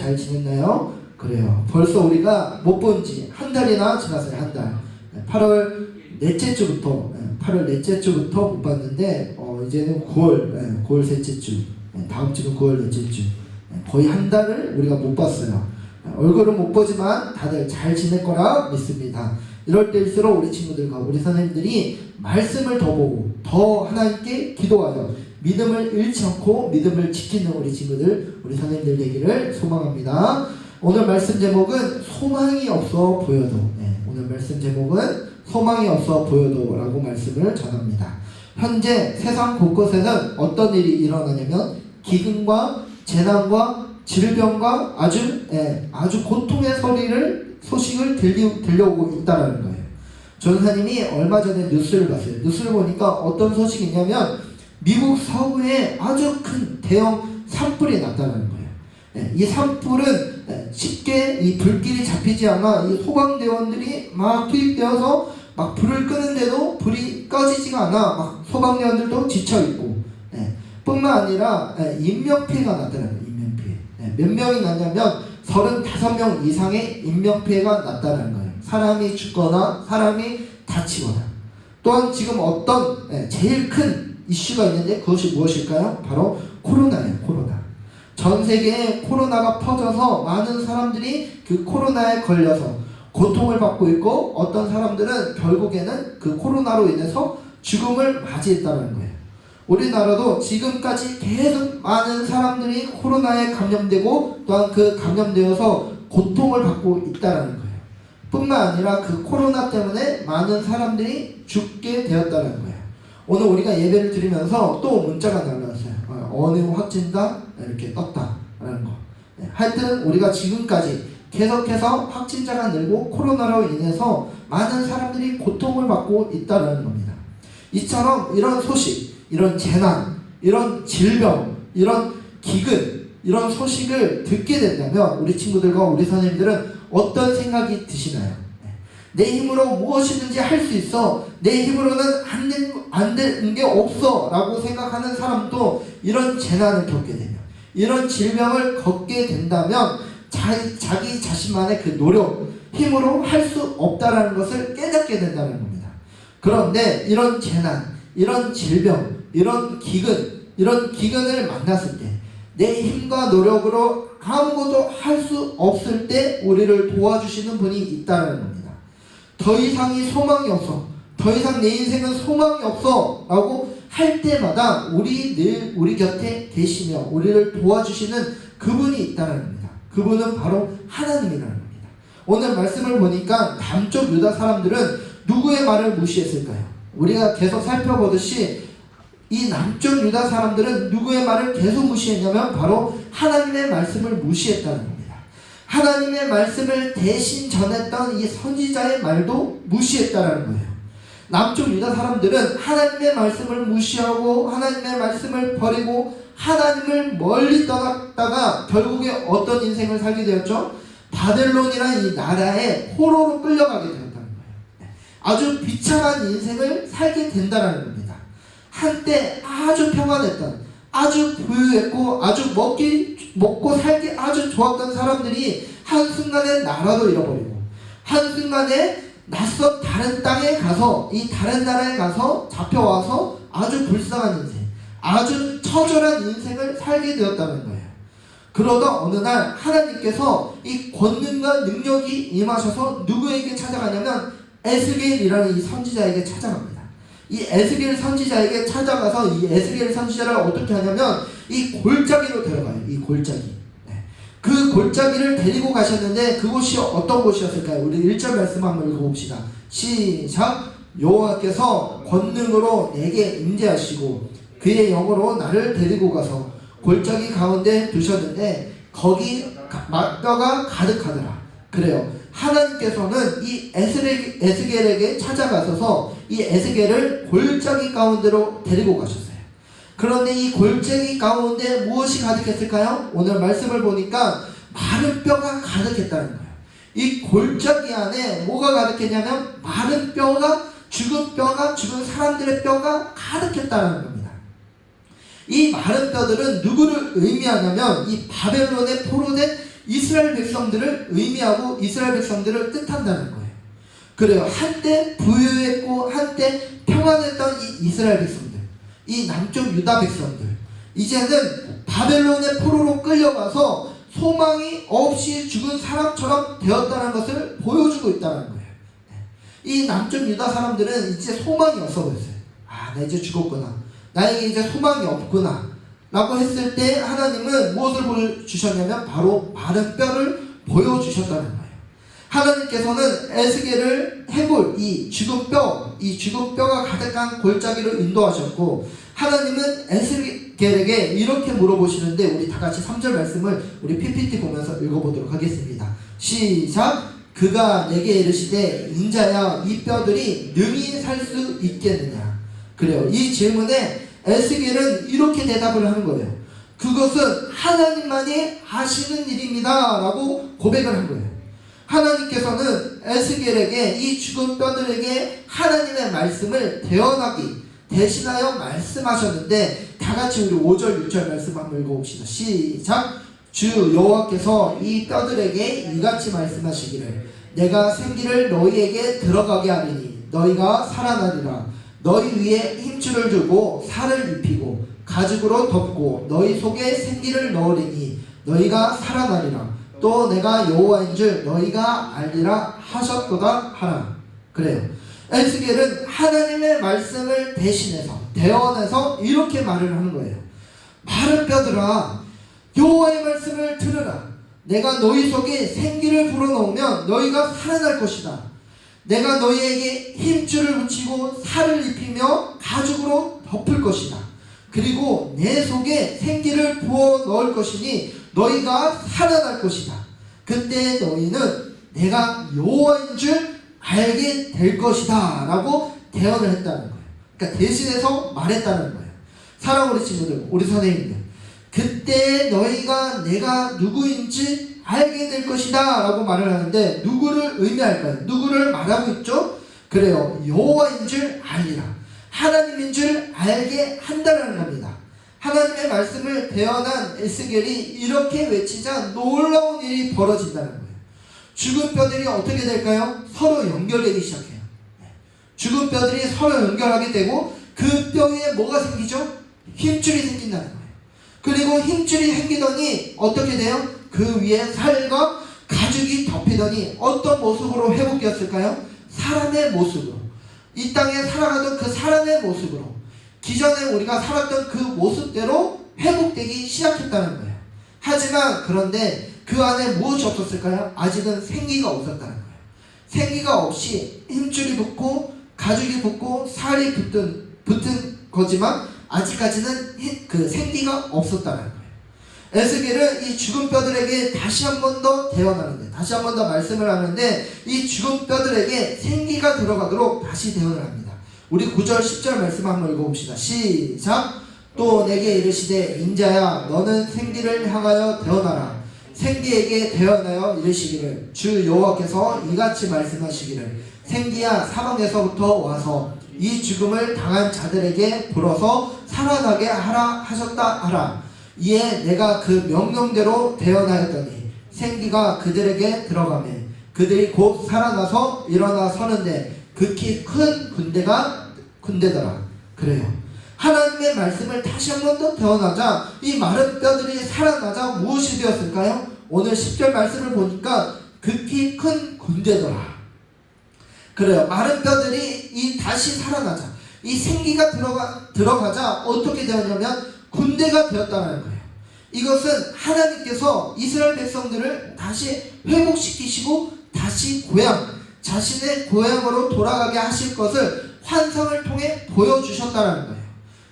잘 지냈나요? 그래요. 벌써 우리가 못 본 지 한 달이나 지났어요. 한 달. 8월 넷째 주부터 8월 넷째 주부터 못 봤는데 이제는 9월 셋째 주, 다음 주는 9월 넷째 주, 거의 한 달을 우리가 못 봤어요. 얼굴은 못 보지만 다들 잘 지낼 거라 믿습니다. 이럴 때일수록 우리 친구들과 우리 선생님들이 말씀을 더 보고 더 하나님께 기도하여 믿음을 잃지 않고 믿음을 지키는 우리 친구들, 우리 선생님들 되기를 소망합니다. 오늘 말씀 제목은 소망이 없어 보여도, 오늘 말씀 제목은 소망이 없어 보여도 라고 말씀을 전합니다. 현재 세상 곳곳에는 어떤 일이 일어나냐면 기근과 재난과 질병과 아주 고통의 소식을 들려오고 있다는 거예요. 전사님이 얼마 전에 뉴스를 봤어요. 뉴스를 보니까 어떤 소식이 있냐면 미국 서부에 아주 큰 대형 산불이 났다는 거예요. 이 산불은 쉽게 이 불길이 잡히지 않아 이 소방대원들이 막 투입되어서 막 불을 끄는데도 불이 꺼지지가 않아 막 소방대원들도 지쳐있고, 뿐만 아니라 인명피해가 났다는 거예요. 인명피해. 몇 명이 났냐면 35명 이상의 인명피해가 났다는 거예요. 사람이 죽거나 사람이 다치거나. 또한 지금 어떤 제일 큰 이슈가 있는데 그것이 무엇일까요? 바로 코로나예요. 코로나. 전 세계에 코로나가 퍼져서 많은 사람들이 그 코로나에 걸려서 고통을 받고 있고, 어떤 사람들은 결국에는 그 코로나로 인해서 죽음을 맞이했다는 거예요. 우리나라도 지금까지 계속 많은 사람들이 코로나에 감염되고 또한 그 감염되어서 고통을 받고 있다는 거예요. 뿐만 아니라 그 코로나 때문에 많은 사람들이 죽게 되었다는 거예요. 오늘 우리가 예배를 드리면서 또 문자가 날라왔어요. 어느 확진자 이렇게 떴다라는 거. 하여튼 우리가 지금까지 계속해서 확진자가 늘고 코로나로 인해서 많은 사람들이 고통을 받고 있다는 겁니다. 이처럼 이런 소식, 이런 재난, 이런 질병, 이런 기근, 이런 소식을 듣게 된다면 우리 친구들과 우리 선생님들은 어떤 생각이 드시나요? 내 힘으로 무엇이든지 할 수 있어, 내 힘으로는 안 되는 게 없어 라고 생각하는 사람도 이런 재난을 겪게 되면, 이런 질병을 겪게 된다면 자기 자신만의 그 노력, 힘으로 할 수 없다라는 것을 깨닫게 된다는 겁니다. 그런데 이런 재난, 이런 질병, 이런 기근을 만났을 때 내 힘과 노력으로 아무것도 할 수 없을 때 우리를 도와주시는 분이 있다는 겁니다. 더 이상이 소망이 없어, 더 이상 내 인생은 소망이 없어 라고 할 때마다 우리 곁에 계시며 우리를 도와주시는 그분이 있다는 겁니다. 그분은 바로 하나님이라는 겁니다. 오늘 말씀을 보니까 남쪽 유다 사람들은 누구의 말을 무시했을까요? 우리가 계속 살펴보듯이 이 남쪽 유다 사람들은 누구의 말을 계속 무시했냐면 바로 하나님의 말씀을 무시했다는 겁니다. 하나님의 말씀을 대신 전했던 이 선지자의 말도 무시했다는 거예요. 남쪽 유다 사람들은 하나님의 말씀을 무시하고 하나님의 말씀을 버리고 하나님을 멀리 떠났다가 결국에 어떤 인생을 살게 되었죠? 바벨론이라는 이 나라의 포로로 끌려가게 되었다는 거예요. 아주 비참한 인생을 살게 된다는 겁니다. 한때 아주 평안했던, 아주 부유했고 아주 먹고 살기 아주 좋았던 사람들이 한순간에 나라도 잃어버리고 한순간에 낯선 다른 땅에 가서, 이 다른 나라에 가서 잡혀와서 아주 불쌍한 인생, 아주 처절한 인생을 살게 되었다는 거예요. 그러다 어느 날 하나님께서 이 권능과 능력이 임하셔서 누구에게 찾아가냐면 에스겔이라는 이 선지자에게 찾아갑니다. 이 에스겔 선지자에게 찾아가서 이 에스겔 선지자를 어떻게 하냐면 이 골짜기로 데려가요. 이 골짜기. 그 골짜기를 데리고 가셨는데 그곳이 어떤 곳이었을까요? 우리 1절 말씀 한번 읽어봅시다. 시작. 여호와께서 권능으로 내게 임재하시고 그의 영으로 나를 데리고 가서 골짜기 가운데 두셨는데 거기 뼈가 가득하더라. 그래요. 하나님께서는 이 에스겔에게 찾아가셔서 이 에스겔을 골짜기 가운데로 데리고 가셨어요. 그런데 이 골짜기 가운데 무엇이 가득했을까요? 오늘 말씀을 보니까 마른 뼈가 가득했다는 거예요. 이 골짜기 안에 뭐가 가득했냐면 마른 뼈가, 죽은 사람들의 뼈가 가득했다는 겁니다. 이 마른 뼈들은 누구를 의미하냐면 이 바벨론에 포로된 이스라엘 백성들을 의미하고 이스라엘 백성들을 뜻한다는 거예요. 그래요. 한때 부유했고 한때 평안했던 이 이스라엘 백성들, 이 남쪽 유다 백성들, 이제는 바벨론의 포로로 끌려가서 소망이 없이 죽은 사람처럼 되었다는 것을 보여주고 있다는 거예요. 이 남쪽 유다 사람들은 이제 소망이 없어 보였어요. 아, 나 이제 죽었구나. 나에게 이제 소망이 없구나. 라고 했을 때 하나님은 무엇을 보여주셨냐면 바로 마른 뼈를 보여주셨다는 거예요. 하나님께서는 에스겔을 해골, 이 죽은 뼈가 가득한 골짜기로 인도하셨고, 하나님은 에스겔에게 이렇게 물어보시는데, 우리 다 같이 3절 말씀을 우리 PPT 보면서 읽어보도록 하겠습니다. 시작. 그가 내게 이르시되 인자야 이 뼈들이 능히 살 수 있겠느냐. 그래요. 이 질문에 에스겔은 이렇게 대답을 하는 거예요. 그것은 하나님만이 하시는 일입니다 라고 고백을 한 거예요. 하나님께서는 에스겔에게, 이 죽은 뼈들에게 하나님의 말씀을 대신하여 말씀하셨는데, 다같이 우리 5절 6절 말씀 한번 읽어봅시다. 시작. 주 여호와께서 이 뼈들에게 이같이 말씀하시기를 내가 생기를 너희에게 들어가게 하리니 너희가 살아나리라. 너희 위에 힘줄을 주고 살을 입히고 가죽으로 덮고 너희 속에 생기를 넣으리니 너희가 살아나리라. 또 내가 여호와인 줄 너희가 알리라 하셨도다 하라. 그래요. 에스겔은 하나님의 말씀을 대신해서 대언해서 이렇게 말을 하는 거예요. 마른 뼈들아, 여호와의 말씀을 들으라. 내가 너희 속에 생기를 불어넣으면 너희가 살아날 것이다. 내가 너희에게 힘줄을 붙이고 살을 입히며 가죽으로 덮을 것이다. 그리고 내 속에 생기를 부어 넣을 것이니 너희가 살아날 것이다. 그때 너희는 내가 여호와인 줄 알게 될 것이다 라고 대언을 했다는 거예요. 그러니까 대신해서 말했다는 거예요. 사랑하는 우리 친구들, 우리 선생님들, 그때 너희가 내가 누구인지 알게 될 것이다 라고 말을 하는데, 누구를 의미할까요? 누구를 말하고 있죠? 그래요. 여호와인 줄 알리라. 하나님인 줄 알게 한다는 겁니다. 하나님의 말씀을 대언한 에스겔이 이렇게 외치자 놀라운 일이 벌어진다는 거예요. 죽은 뼈들이 어떻게 될까요? 서로 연결되기 시작해요. 죽은 뼈들이 서로 연결하게 되고 그 뼈 위에 뭐가 생기죠? 힘줄이 생긴다는 거예요. 그리고 힘줄이 생기더니 어떻게 돼요? 그 위에 살과 가죽이 덮이더니 어떤 모습으로 회복되었을까요? 사람의 모습으로, 이 땅에 살아가던 그 사람의 모습으로, 기존에 우리가 살았던 그 모습대로 회복되기 시작했다는 거예요. 하지만 그런데 그 안에 무엇이 없었을까요? 아직은 생기가 없었다는 거예요. 생기가 없이 힘줄이 붙고 가죽이 붙고 살이 붙은 거지만 아직까지는 그 생기가 없었다는 거예요. 에스겔은 이 죽은 뼈들에게 다시 한 번 더 대언하는데, 다시 한 번 더 말씀을 하는데, 이 죽은 뼈들에게 생기가 들어가도록 다시 대언을 합니다. 우리 9절 10절 말씀 한번 읽어봅시다. 시작. 또 내게 이르시되 인자야 너는 생기를 향하여 대언하라. 생기에게 대언하여 이르시기를 주 여호와께서 이같이 말씀하시기를 생기야 사방에서부터 와서 이 죽음을 당한 자들에게 불어서 살아나게 하라 하셨다 하라. 이에 내가 그 명령대로 대언하였더니 생기가 그들에게 들어가매 그들이 곧 살아나서 일어나 서는데 극히 큰 군대더라. 그래요. 하나님의 말씀을 다시 한 번 더 대언하자 이 마른 뼈들이 살아나자 무엇이 되었을까요? 오늘 10절 말씀을 보니까 극히 큰 군대더라. 그래요. 마른 뼈들이 다시 살아나자, 이 생기가 들어가자 어떻게 되었냐면 군대가 되었다는 거예요. 이것은 하나님께서 이스라엘 백성들을 다시 회복시키시고 다시 자신의 고향으로 돌아가게 하실 것을 환상을 통해 보여주셨다는 거예요.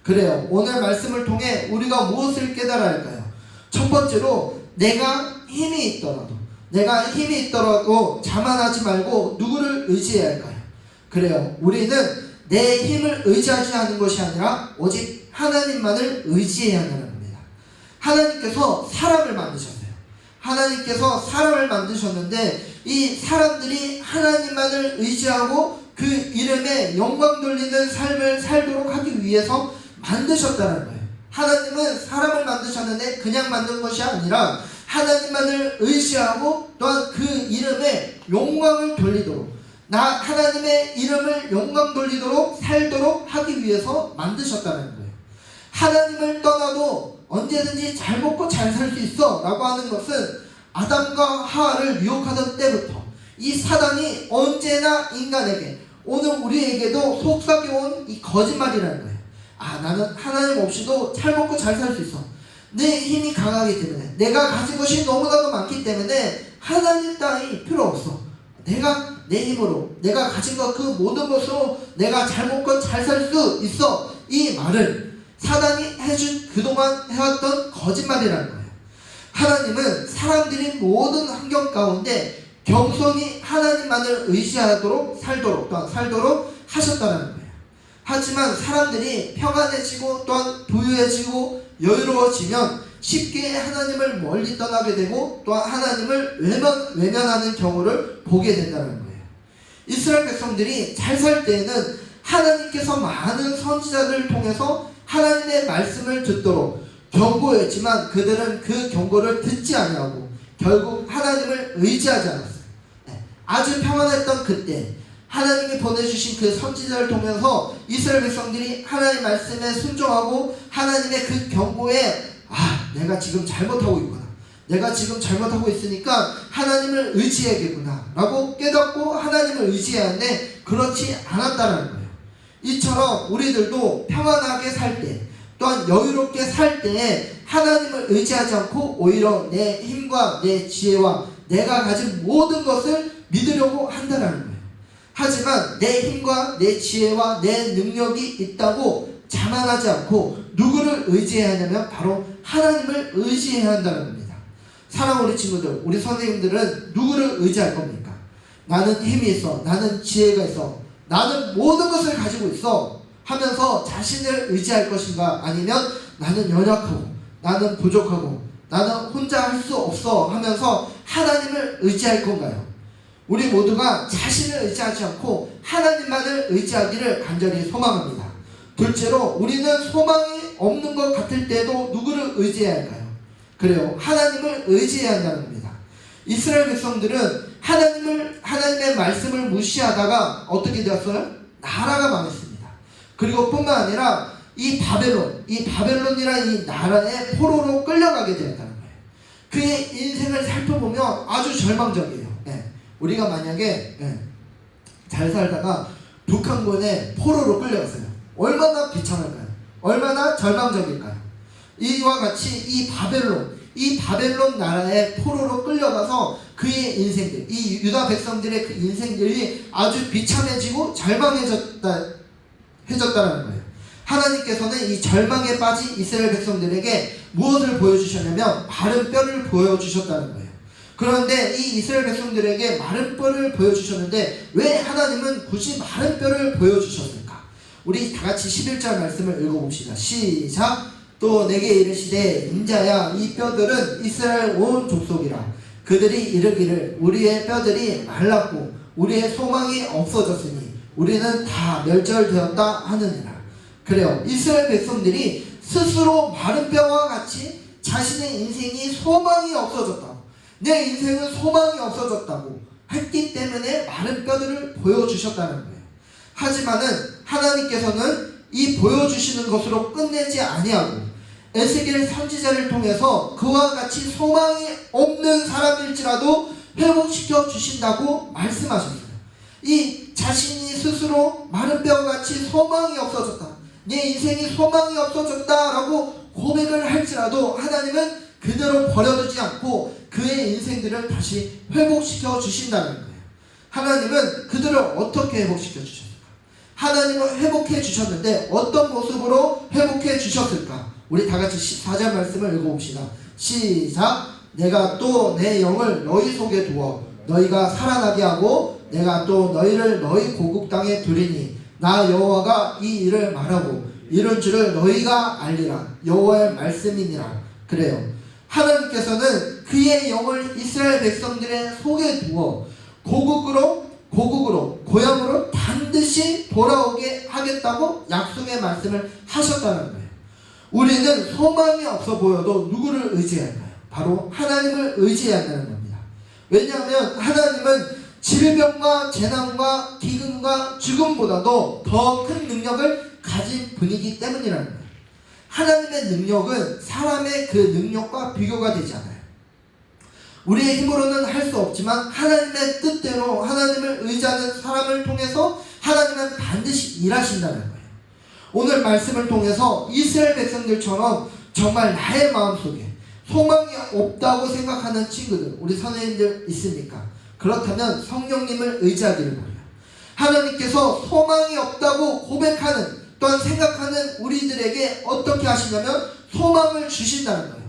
그래요. 오늘 말씀을 통해 우리가 무엇을 깨달아야 할까요? 첫 번째로 내가 힘이 있더라도 자만하지 말고 누구를 의지해야 할까요? 그래요. 우리는 내 힘을 의지하지 않는 것이 아니라 오직 하나님만을 의지해야 한다는 겁니다. 하나님께서 사람을 만드셨는데 이 사람들이 하나님만을 의지하고 그 이름에 영광 돌리는 삶을 살도록 하기 위해서 만드셨다는 거예요. 하나님은 사람을 만드셨는데 그냥 만든 것이 아니라 하나님만을 의지하고 또한 그 이름에 영광을 돌리도록, 하나님의 이름을 영광 돌리도록 살도록 하기 위해서 만드셨다는 거예요. 하나님을 떠나도 언제든지 잘 먹고 잘 살 수 있어 라고 하는 것은 아담과 하와를 유혹하던 때부터 이 사단이 언제나 인간에게, 오늘 우리에게도 속삭여온 이 거짓말이라는 거예요. 나는 하나님 없이도 잘 먹고 잘 살 수 있어. 내 힘이 강하기 때문에, 내가 가진 것이 너무나도 많기 때문에 하나님 따위 필요 없어. 내가 내 힘으로, 내가 가진 것 그 모든 것으로 내가 잘 먹고 잘 살 수 있어. 이 말을 사단이 해준 그동안 해왔던 거짓말이라는 거예요. 하나님은 사람들이 모든 환경 가운데 겸손히 하나님만을 의지하도록 살도록 하셨다는 거예요. 하지만 사람들이 평안해지고 또한 부유해지고 여유로워지면 쉽게 하나님을 멀리 떠나게 되고 또한 하나님을 외면하는 경우를 보게 된다는 거예요. 이스라엘 백성들이 잘 살 때에는 하나님께서 많은 선지자들을 통해서 하나님의 말씀을 듣도록 경고했지만 그들은 그 경고를 듣지 아니하고 결국 하나님을 의지하지 않았어요. 아주 평안했던 그때 하나님이 보내주신 그 선지자를 통해서 이스라엘 백성들이 하나님의 말씀에 순종하고 하나님의 그 경고에 내가 지금 잘못하고 있구나, 내가 지금 잘못하고 있으니까 하나님을 의지해야겠구나 라고 깨닫고 하나님을 의지해야 하는데 그렇지 않았다는 거예요. 이처럼 우리들도 평안하게 살 때 또한 여유롭게 살 때에 하나님을 의지하지 않고 오히려 내 힘과 내 지혜와 내가 가진 모든 것을 믿으려고 한다는 거예요. 하지만 내 힘과 내 지혜와 내 능력이 있다고 자만하지 않고 누구를 의지해야 하냐면 바로 하나님을 의지해야 한다는 겁니다. 사랑하는 우리 친구들, 우리 선생님들은 누구를 의지할 겁니까? 나는 힘이 있어, 나는 지혜가 있어, 나는 모든 것을 가지고 있어 하면서 자신을 의지할 것인가, 아니면 나는 연약하고 나는 부족하고 나는 혼자 할 수 없어 하면서 하나님을 의지할 건가요? 우리 모두가 자신을 의지하지 않고 하나님만을 의지하기를 간절히 소망합니다. 둘째로, 우리는 소망이 없는 것 같을 때도 누구를 의지해야 할까요? 그래요, 하나님을 의지해야 한다는 겁니다. 이스라엘 백성들은 하나님의 말씀을 무시하다가 어떻게 되었어요? 나라가 망했습니다. 그리고 뿐만 아니라 이 바벨론이라는 이 나라의 포로로 끌려가게 되었다는 거예요. 그의 인생을 살펴보면 아주 절망적이에요. 우리가 만약에 잘 살다가 북한군의 포로로 끌려갔어요. 얼마나 비참할까요? 얼마나 절망적일까요? 이와 같이 이 바벨론 나라의 포로로 끌려가서 그의 인생들, 이 유다 백성들의 그 인생들이 아주 비참해지고 절망해졌다는 거예요. 하나님께서는 이 절망에 빠진 이스라엘 백성들에게 무엇을 보여주셨냐면 마른 뼈를 보여주셨다는 거예요. 그런데 이 이스라엘 백성들에게 마른 뼈를 보여주셨는데 왜 하나님은 굳이 마른 뼈를 보여주셨을까? 우리 다같이 11절 말씀을 읽어봅시다. 시작. 또 내게 이르시되 인자야, 이 뼈들은 이스라엘 온 족속이라. 그들이 이르기를 우리의 뼈들이 말랐고 우리의 소망이 없어졌으니 우리는 다 멸절되었다 하느니라. 그래요, 이스라엘 백성들이 스스로 마른 뼈와 같이 자신의 인생이 소망이 없어졌다고, 내 인생은 소망이 없어졌다고 했기 때문에 마른 뼈들을 보여주셨다는 거예요. 하지만은 하나님께서는 이 보여주시는 것으로 끝내지 아니하고 에스겔 선지자를 통해서 그와 같이 소망이 없는 사람일지라도 회복시켜 주신다고 말씀하셨어요. 이 자신이 스스로 마른 뼈같이 소망이 없어졌다, 내 인생이 소망이 없어졌다라고 고백을 할지라도 하나님은 그대로 버려두지 않고 그의 인생들을 다시 회복시켜 주신다는 거예요. 하나님은 그들을 어떻게 회복시켜 주셨을까? 하나님은 회복해 주셨는데 어떤 모습으로 회복해 주셨을까? 우리 다같이 14절 말씀을 읽어봅시다. 시작. 내가 또 내 영을 너희 속에 두어 너희가 살아나게 하고 내가 또 너희를 너희 고국 땅에 두리니 나 여호와가 이 일을 말하고 이런 줄을 너희가 알리라. 여호와의 말씀이니라. 그래요, 하나님께서는 그의 영을 이스라엘 백성들의 속에 두어 고국으로 고향으로 반드시 돌아오게 하겠다고 약속의 말씀을 하셨다는 거예요. 우리는 소망이 없어 보여도 누구를 의지해야 할까요? 바로 하나님을 의지해야 한다는 겁니다. 왜냐하면 하나님은 질병과 재난과 기근과 죽음보다도 더 큰 능력을 가진 분이기 때문이라는 거예요. 하나님의 능력은 사람의 그 능력과 비교가 되지 않아요. 우리의 힘으로는 할 수 없지만 하나님의 뜻대로 하나님을 의지하는 사람을 통해서 하나님은 반드시 일하신다는 거예요. 오늘 말씀을 통해서 이스라엘 백성들처럼 정말 나의 마음속에 소망이 없다고 생각하는 친구들, 우리 선생님들 있습니까? 그렇다면 성령님을 의지하기를 바라요. 하나님께서 소망이 없다고 고백하는 또한 생각하는 우리들에게 어떻게 하시냐면 소망을 주신다는 거예요.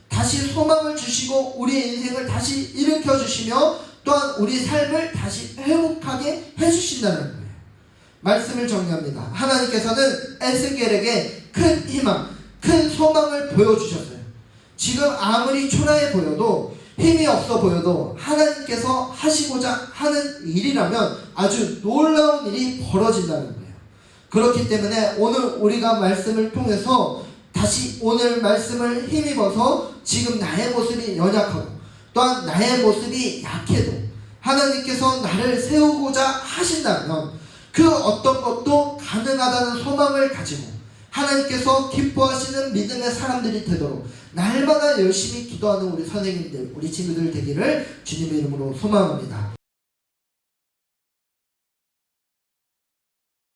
다시 소망을 주시고 우리의 인생을 다시 일으켜 주시며 또한 우리 삶을 다시 회복하게 해주신다는 거예요. 말씀을 정리합니다. 하나님께서는 에스겔에게 큰 희망, 큰 소망을 보여주셨어요. 지금 아무리 초라해 보여도 힘이 없어 보여도 하나님께서 하시고자 하는 일이라면 아주 놀라운 일이 벌어진다는 거예요. 그렇기 때문에 오늘 우리가 말씀을 통해서 다시 오늘 말씀을 힘입어서 지금 나의 모습이 연약하고 또한 나의 모습이 약해도 하나님께서 나를 세우고자 하신다면 그 어떤 것도 가능하다는 소망을 가지고 하나님께서 기뻐하시는 믿음의 사람들이 되도록 날마다 열심히 기도하는 우리 선생님들, 우리 친구들 되기를 주님의 이름으로 소망합니다.